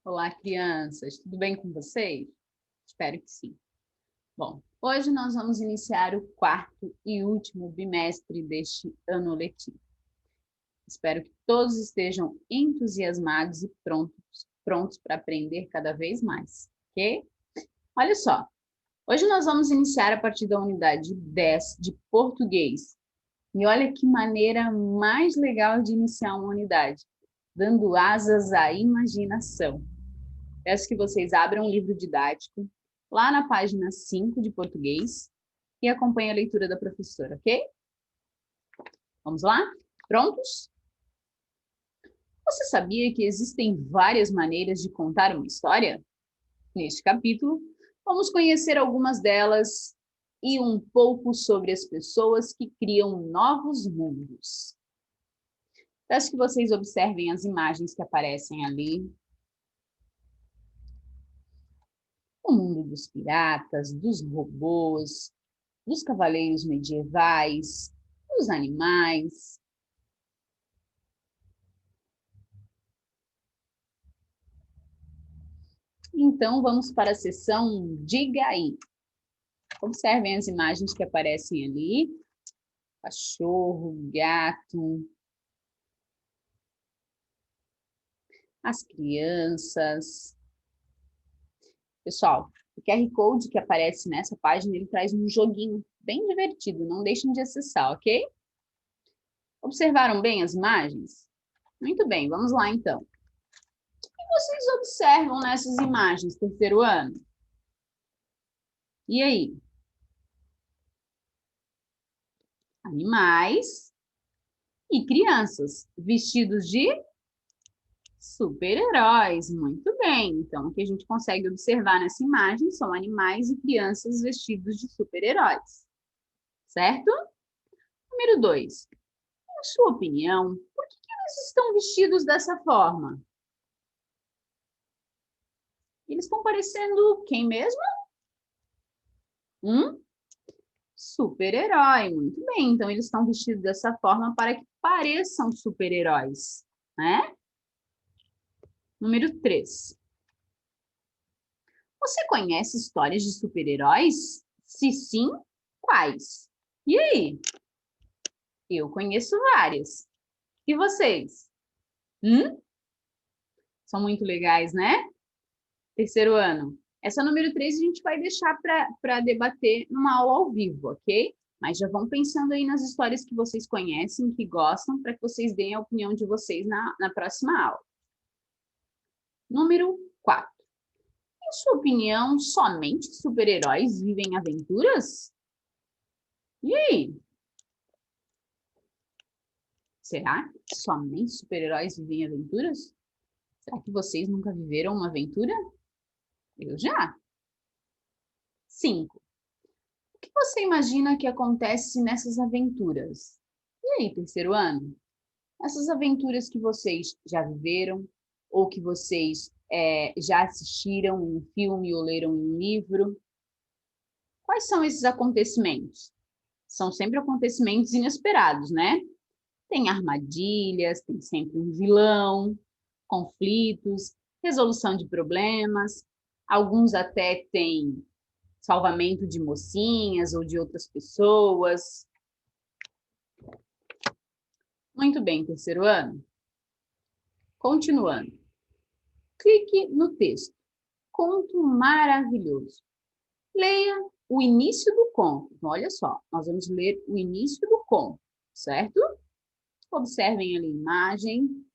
Olá, crianças. Tudo bem com vocês? Espero que sim. Bom, hoje nós vamos iniciar o quarto e último bimestre deste ano letivo. Espero que todos estejam entusiasmados e prontos para aprender cada vez mais, ok? Olha só, hoje nós vamos iniciar a partir da unidade 10 de português. E olha que maneira mais legal de iniciar uma unidade, dando asas à imaginação. Peço que vocês abram um livro didático, lá na página 5 de português, e acompanhem a leitura da professora, ok? Vamos lá? Prontos? Você sabia que existem várias maneiras de contar uma história? Neste capítulo, vamos conhecer algumas delas e um pouco sobre as pessoas que criam novos mundos. Peço que vocês observem as imagens que aparecem ali. O mundo dos piratas, dos robôs, dos cavaleiros medievais, dos animais. Então, vamos para a seção Diga aí. Observem as imagens que aparecem ali. Cachorro, gato, as crianças. Pessoal, o QR Code que aparece nessa página, ele traz um joguinho bem divertido. Não deixem de acessar, ok? Observaram bem as imagens? Muito bem, vamos lá então. O que vocês observam nessas imagens, terceiro ano? E aí? Animais e crianças vestidos de super-heróis. Muito bem. Então, o que a gente consegue observar nessa imagem são animais e crianças vestidos de super-heróis. Certo? Número 2. Na sua opinião, por que eles estão vestidos dessa forma? Eles estão parecendo quem mesmo? Um super-herói. Muito bem. Então, eles estão vestidos dessa forma para que pareçam super-heróis, né? Número 3. Você conhece histórias de super-heróis? Se sim, quais? E aí? Eu conheço várias. E vocês? São muito legais, né? Terceiro ano. Essa número 3 a gente vai deixar para debater numa aula ao vivo, ok? Mas já vão pensando aí nas histórias que vocês conhecem, que gostam, para que vocês deem a opinião de vocês na próxima aula. Número 4. Em sua opinião, somente super-heróis vivem aventuras? E aí? Será que somente super-heróis vivem aventuras? Será que vocês nunca viveram uma aventura? Eu já. 5. O que você imagina que acontece nessas aventuras? E aí, terceiro ano? Essas aventuras que vocês já viveram ou que vocês já assistiram em um filme ou leram em um livro? Quais são esses acontecimentos? São sempre acontecimentos inesperados, né? Tem armadilhas, tem sempre um vilão, conflitos, resolução de problemas, alguns até têm salvamento de mocinhas ou de outras pessoas. Muito bem, terceiro ano. Continuando. Clique no texto. Conto maravilhoso. Leia o início do conto. Então, olha só, nós vamos ler o início do conto, certo? Observem ali a imagem.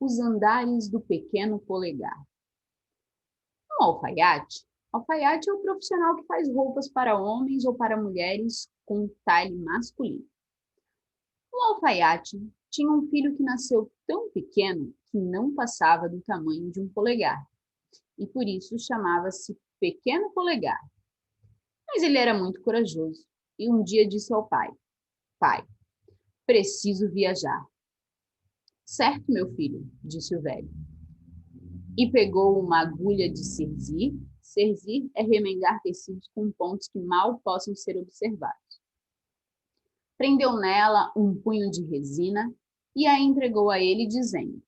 Os andares do pequeno polegar. Um alfaiate é o profissional que faz roupas para homens ou para mulheres com talhe masculino. O alfaiate tinha um filho que nasceu tão pequeno que não passava do tamanho de um polegar, e por isso chamava-se Pequeno Polegar. Mas ele era muito corajoso e um dia disse ao pai: Pai, preciso viajar. Certo, meu filho, disse o velho. E pegou uma agulha de cerzir. Cerzir é remendar tecidos com pontos que mal possam ser observados. prendeu nela um punho de resina e a entregou a ele, dizendo: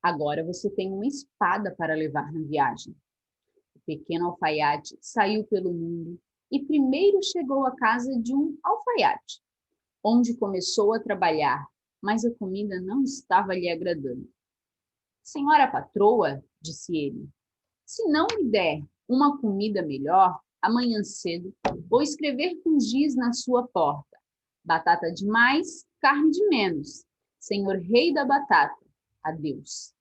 agora você tem uma espada para levar na viagem. O pequeno alfaiate saiu pelo mundo e primeiro chegou à casa de um alfaiate, onde começou a trabalhar, mas a comida não estava lhe agradando. Senhora patroa, disse ele, se não me der uma comida melhor, amanhã cedo vou escrever com giz na sua porta: batata de mais, carne de menos. Senhor rei da batata, adeus.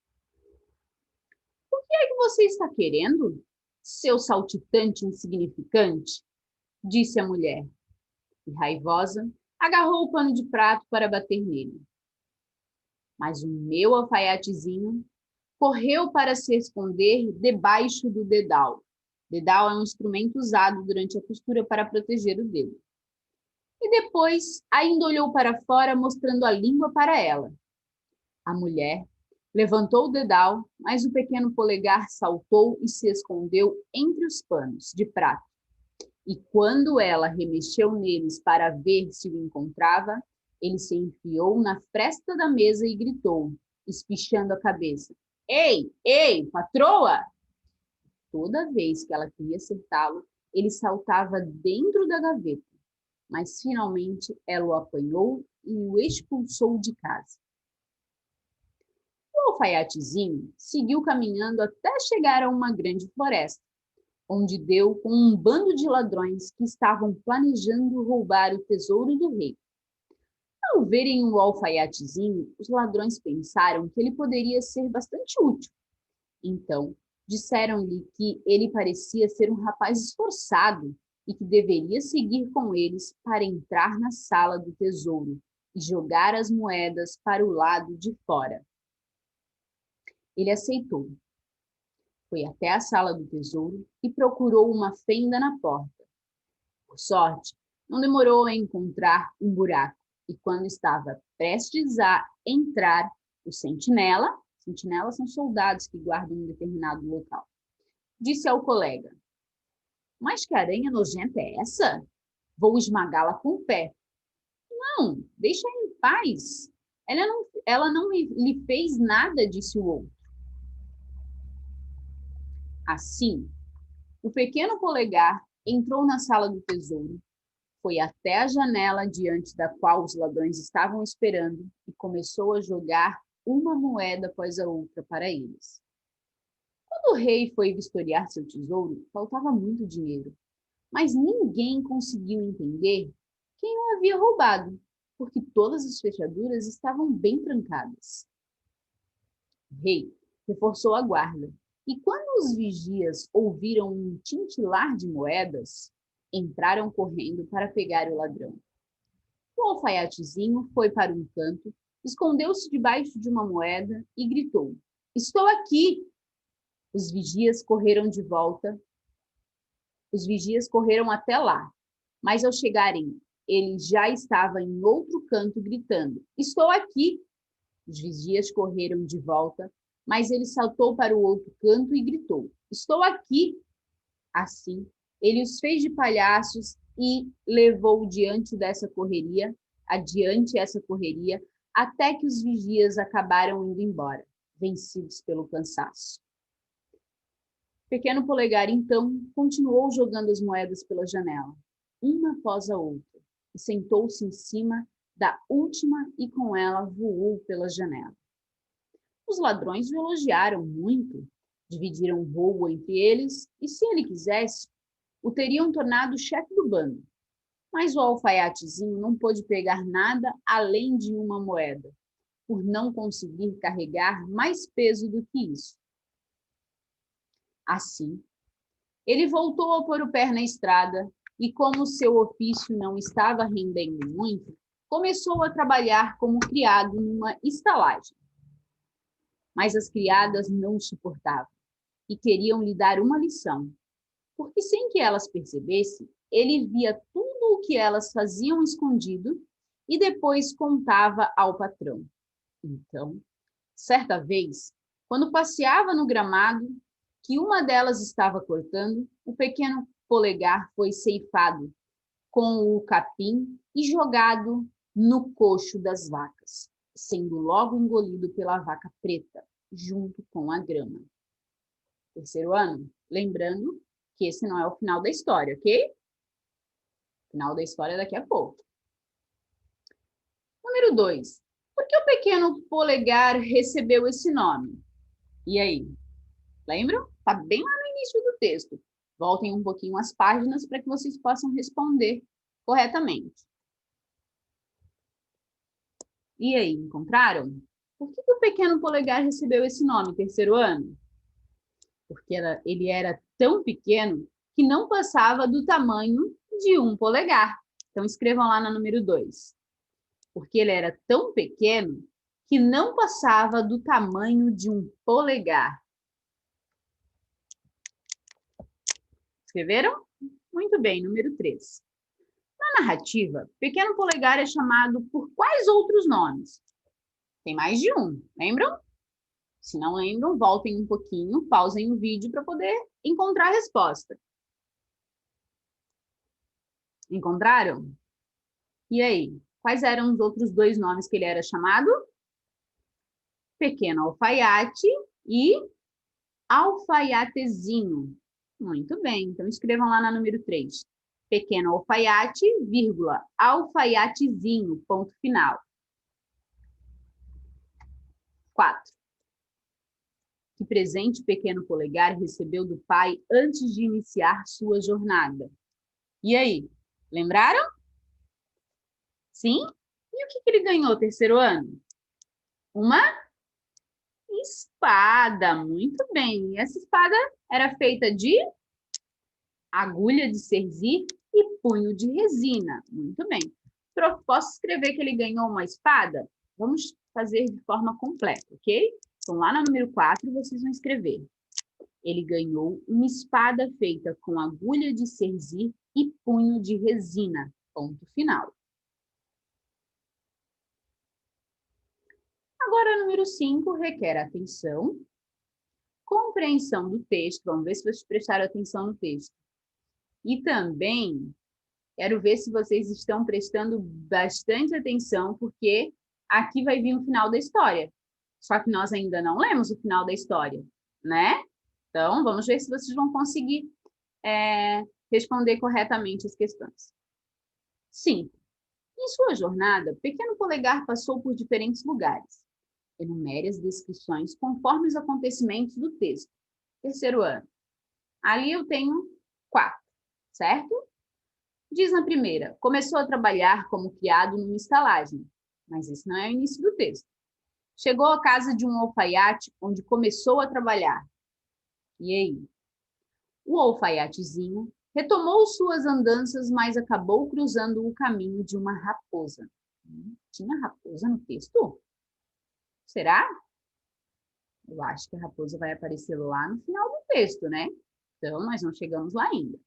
O que é que você está querendo, seu saltitante insignificante? Disse a mulher, e raivosa, agarrou o pano de prato para bater nele. Mas o meu alfaiatezinho correu para se esconder debaixo do dedal. Dedal é um instrumento usado durante a costura para proteger o dedo. E depois ainda olhou para fora, mostrando a língua para ela. A mulher levantou o dedal, mas o pequeno polegar saltou e se escondeu entre os panos de prata. E quando ela remexeu neles para ver se o encontrava, ele se enfiou na fresta da mesa e gritou, espichando a cabeça: ei, ei, patroa! Toda vez que ela queria acertá-lo, ele saltava dentro da gaveta, mas finalmente ela o apanhou e o expulsou de casa. O alfaiatezinho seguiu caminhando até chegar a uma grande floresta, onde deu com um bando de ladrões que estavam planejando roubar o tesouro do rei. Ao verem o alfaiatezinho, os ladrões pensaram que ele poderia ser bastante útil. Então, disseram-lhe que ele parecia ser um rapaz esforçado e que deveria seguir com eles para entrar na sala do tesouro e jogar as moedas para o lado de fora. Ele aceitou. Foi até a sala do tesouro e procurou uma fenda na porta. Por sorte, não demorou a encontrar um buraco, e quando estava prestes a entrar, o sentinela, sentinelas são soldados que guardam um determinado local, disse ao colega: mas que aranha nojenta é essa? Vou esmagá-la com o pé. Não, deixa em paz. Ela não lhe fez nada, disse o outro. Assim, o pequeno polegar entrou na sala do tesouro, foi até a janela diante da qual os ladrões estavam esperando e começou a jogar uma moeda após a outra para eles. Quando o rei foi vistoriar seu tesouro, faltava muito dinheiro, mas ninguém conseguiu entender quem o havia roubado, porque todas as fechaduras estavam bem trancadas. O rei reforçou a guarda, e quando os vigias ouviram um tintilar de moedas, entraram correndo para pegar o ladrão. O alfaiatezinho foi para um canto, escondeu-se debaixo de uma moeda e gritou: estou aqui! Os vigias correram de volta. Os vigias correram até lá, mas ao chegarem, ele já estava em outro canto gritando: estou aqui! Os vigias correram de volta, mas ele saltou para o outro canto e gritou: estou aqui! Assim, ele os fez de palhaços e levou adiante essa correria, até que os vigias acabaram indo embora, vencidos pelo cansaço. O pequeno polegar, então, continuou jogando as moedas pela janela, uma após a outra, e sentou-se em cima da última e com ela voou pela janela. Os ladrões o elogiaram muito, dividiram o roubo entre eles e, se ele quisesse, o teriam tornado chefe do bando. Mas o alfaiatezinho não pôde pegar nada além de uma moeda, por não conseguir carregar mais peso do que isso. Assim, ele voltou a pôr o pé na estrada e, como seu ofício não estava rendendo muito, começou a trabalhar como criado numa estalagem. Mas as criadas não o suportavam e queriam lhe dar uma lição, porque sem que elas percebessem, ele via tudo o que elas faziam escondido e depois contava ao patrão. Então, certa vez, quando passeava no gramado que uma delas estava cortando, o pequeno polegar foi ceifado com o capim e jogado no coxo das vacas, sendo logo engolido pela vaca preta, junto com a grama. Terceiro ano, lembrando que esse não é o final da história, ok? Final da história daqui a pouco. Número 2. Por que o pequeno polegar recebeu esse nome? E aí? Lembram? Está bem lá no início do texto. Voltem um pouquinho as páginas para que vocês possam responder corretamente. E aí, encontraram? Por que o pequeno polegar recebeu esse nome, terceiro ano? Porque ele era tão pequeno que não passava do tamanho de um polegar. Então, escrevam lá na número 2. Porque ele era tão pequeno que não passava do tamanho de um polegar. Escreveram? Muito bem, número 3. Na narrativa, pequeno polegar é chamado por quais outros nomes? Tem mais de um, lembram? Se não lembram, voltem um pouquinho, pausem o vídeo para poder encontrar a resposta. Encontraram? E aí, quais eram os outros dois nomes que ele era chamado? Pequeno alfaiate e alfaiatezinho. Muito bem, então escrevam lá na número 3. Pequeno alfaiate, vírgula, alfaiatezinho, ponto final. 4. Que presente o pequeno polegar recebeu do pai antes de iniciar sua jornada? E aí, lembraram? Sim? E o que ele ganhou terceiro ano? Uma espada, muito bem. E essa espada era feita de agulha de cerzir e punho de resina. Muito bem. Posso escrever que ele ganhou uma espada? Vamos fazer de forma completa, ok? Então, lá na número 4, vocês vão escrever. Ele ganhou uma espada feita com agulha de cerzir e punho de resina. Ponto final. Agora, número 5 requer atenção, compreensão do texto. Vamos ver se vocês prestaram atenção no texto. E também, quero ver se vocês estão prestando bastante atenção, porque aqui vai vir o final da história. Só que nós ainda não lemos o final da história, né? Então, vamos ver se vocês vão conseguir responder corretamente as questões. Sim. Em sua jornada, pequeno polegar passou por diferentes lugares. Enumere as descrições conforme os acontecimentos do texto. Terceiro ano. Ali eu tenho 4, certo? Diz na primeira, começou a trabalhar como criado numa estalagem. Mas esse não é o início do texto. Chegou à casa de um alfaiate, onde começou a trabalhar. E aí? O alfaiatezinho retomou suas andanças, mas acabou cruzando o caminho de uma raposa. Tinha raposa no texto? Será? Eu acho que a raposa vai aparecer lá no final do texto, né? Então, nós não chegamos lá ainda.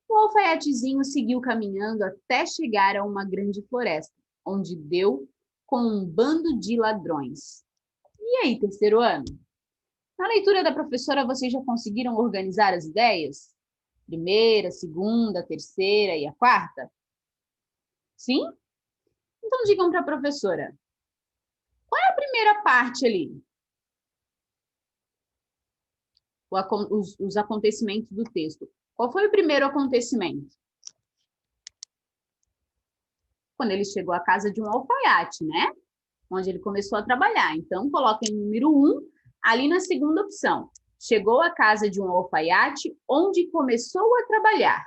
O alfaiatezinho seguiu caminhando até chegar a uma grande floresta, onde deu com um bando de ladrões. E aí, terceiro ano? Na leitura da professora, vocês já conseguiram organizar as ideias? Primeira, segunda, terceira e a quarta? Sim? Então, digam para a professora. Qual é a primeira parte ali? Os acontecimentos do texto. Qual foi o primeiro acontecimento? Quando ele chegou à casa de um alfaiate, né? Onde ele começou a trabalhar. Então, coloquem o número 1 ali na segunda opção. Chegou à casa de um alfaiate, onde começou a trabalhar.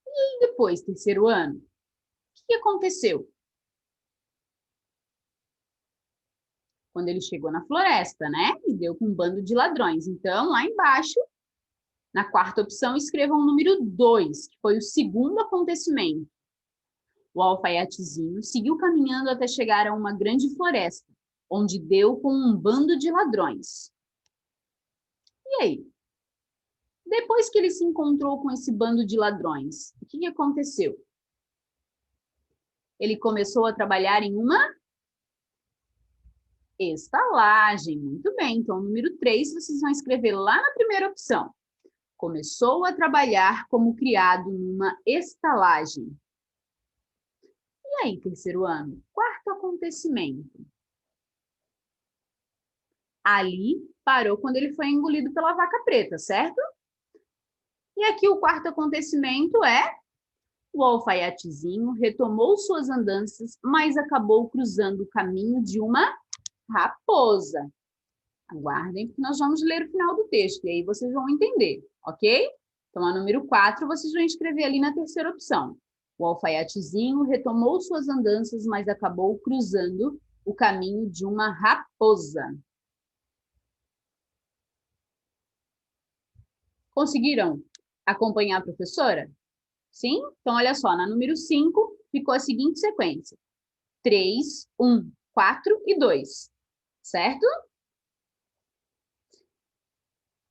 E depois, terceiro ano? O que aconteceu? Quando ele chegou na floresta, né? E deu com um bando de ladrões. Então, lá embaixo, na quarta opção, escrevam o número 2, que foi o segundo acontecimento. O alfaiatezinho seguiu caminhando até chegar a uma grande floresta, onde deu com um bando de ladrões. E aí? Depois que ele se encontrou com esse bando de ladrões, o que aconteceu? Ele começou a trabalhar em uma estalagem. Muito bem, então, número 3, vocês vão escrever lá na primeira opção. começou a trabalhar como criado numa estalagem. E aí, terceiro ano? Quarto acontecimento. Ali parou quando ele foi engolido pela vaca preta, certo? E aqui o quarto acontecimento é: o alfaiatezinho retomou suas andanças, mas acabou cruzando o caminho de uma raposa. Aguardem, porque nós vamos ler o final do texto, e aí vocês vão entender, ok? Então, a número 4, vocês vão escrever ali na terceira opção. O alfaiatezinho retomou suas andanças, mas acabou cruzando o caminho de uma raposa. Conseguiram acompanhar a professora? Sim? Então, olha só, na número 5 ficou a seguinte sequência: 3, 1, 4 e 2, certo?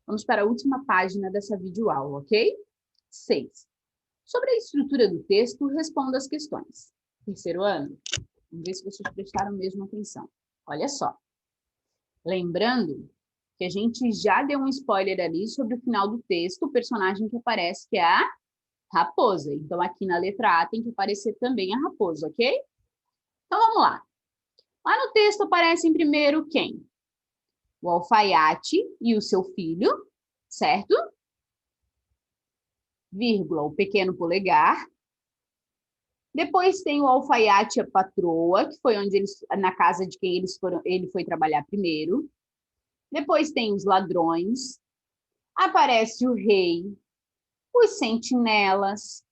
Vamos para a última página dessa videoaula, ok? 6. Sobre a estrutura do texto, responda as questões. Terceiro ano, vamos ver se vocês prestaram mesmo atenção. Olha só. Lembrando que a gente já deu um spoiler ali sobre o final do texto, o personagem que aparece, que é a raposa. Então, aqui na letra A tem que aparecer também a raposa, ok? Então, vamos lá. Lá no texto aparecem primeiro quem? O alfaiate e o seu filho, certo? Vírgula, o pequeno polegar. Depois tem o alfaiate e a patroa, que foi onde eles, na casa de quem ele foi trabalhar primeiro. Depois tem os ladrões. Aparece o rei, os sentinelas,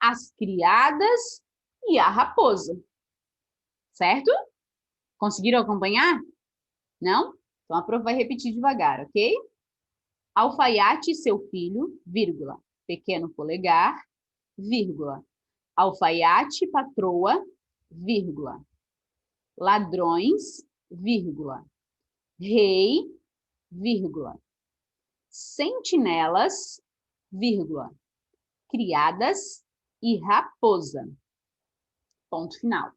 as criadas e a raposa. Certo? Conseguiram acompanhar? Não? Então, a prof vai repetir devagar, ok? Alfaiate e seu filho, vírgula, pequeno polegar, vírgula, alfaiate e patroa, vírgula, ladrões, vírgula, rei, vírgula, sentinelas, vírgula, criadas e raposa. Ponto final.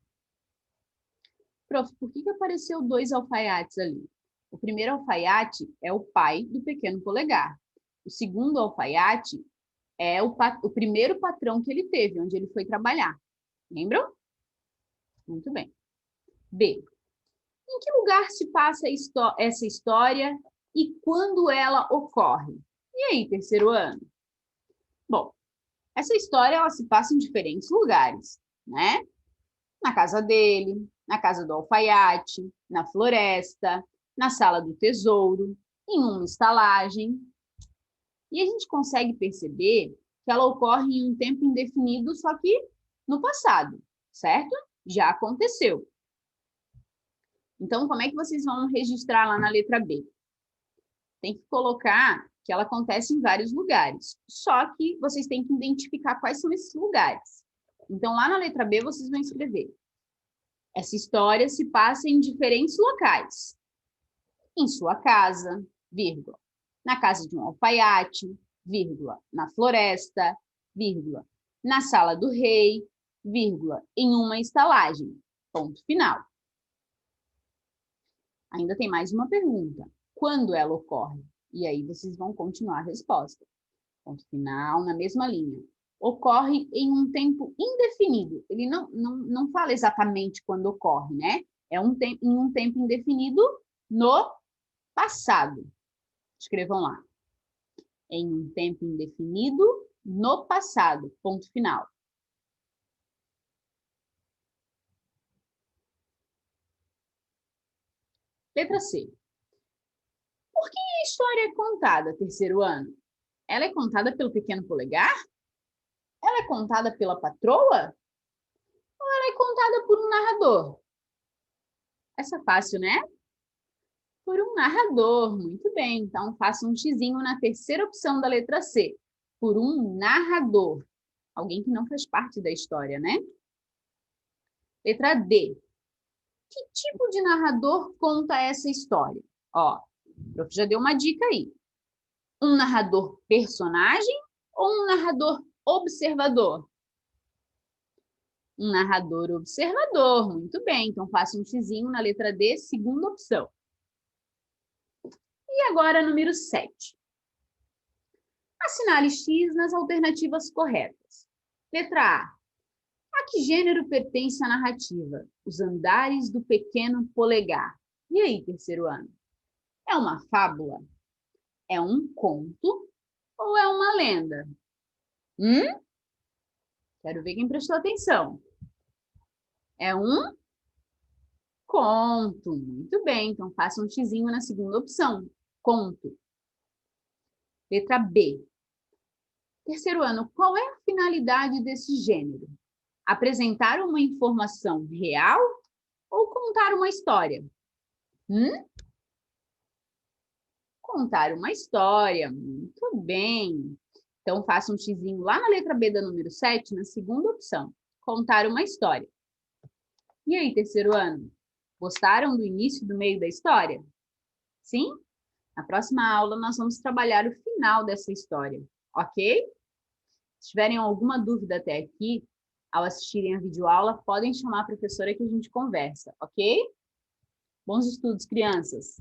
Prof, por que apareceu 2 alfaiates ali? O primeiro alfaiate é o pai do pequeno polegar. O segundo alfaiate é o primeiro patrão que ele teve, onde ele foi trabalhar. Lembram? Muito bem. B. Em que lugar se passa essa história e quando ela ocorre? E aí, terceiro ano? Bom, essa história ela se passa em diferentes lugares, né? Na casa dele, na casa do alfaiate, na floresta, na sala do tesouro, em uma estalagem. E a gente consegue perceber que ela ocorre em um tempo indefinido, só que no passado, certo? Já aconteceu. Então, como é que vocês vão registrar lá na letra B? Tem que colocar que ela acontece em vários lugares, só que vocês têm que identificar quais são esses lugares. Então, lá na letra B, vocês vão escrever: essa história se passa em diferentes locais. Em sua casa, vírgula, na casa de um alfaiate, vírgula, na floresta, vírgula, na sala do rei, vírgula, em uma estalagem. Ponto final. Ainda tem mais uma pergunta. Quando ela ocorre? E aí vocês vão continuar a resposta. Ponto final, na mesma linha. Ocorre em um tempo indefinido. Ele não fala exatamente quando ocorre, né? É em um tempo indefinido no passado. Escrevam lá. Em um tempo indefinido no passado. Ponto final. Letra C. Por que a história é contada, terceiro ano? Ela é contada pelo pequeno polegar? Ela é contada pela patroa? Ou ela é contada por um narrador? Essa é fácil, né? Por um narrador. Muito bem. Então, faça um xizinho na terceira opção da letra C. Por um narrador. Alguém que não faz parte da história, né? Letra D. Que tipo de narrador conta essa história? Ó, o prof já deu uma dica aí. Um narrador personagem ou um narrador observador? Um narrador observador. Muito bem. Então, faça um xizinho na letra D, segunda opção. E agora, número 7. Assinale X nas alternativas corretas. Letra A. A que gênero pertence a narrativa? Os Andares do Pequeno Polegar. E aí, terceiro ano? É uma fábula? É um conto? Ou é uma lenda? Quero ver quem prestou atenção. É um conto. Muito bem, então faça um xizinho na segunda opção. Conto. Letra B. Terceiro ano, qual é a finalidade desse gênero? Apresentar uma informação real ou contar uma história? Contar uma história. Muito bem. Então, faça um xizinho lá na letra B da número 7, na segunda opção. Contar uma história. E aí, terceiro ano? Gostaram do início e do meio da história? Sim? Na próxima aula, nós vamos trabalhar o final dessa história, ok? Se tiverem alguma dúvida até aqui, ao assistirem a videoaula, podem chamar a professora que a gente conversa, ok? Bons estudos, crianças!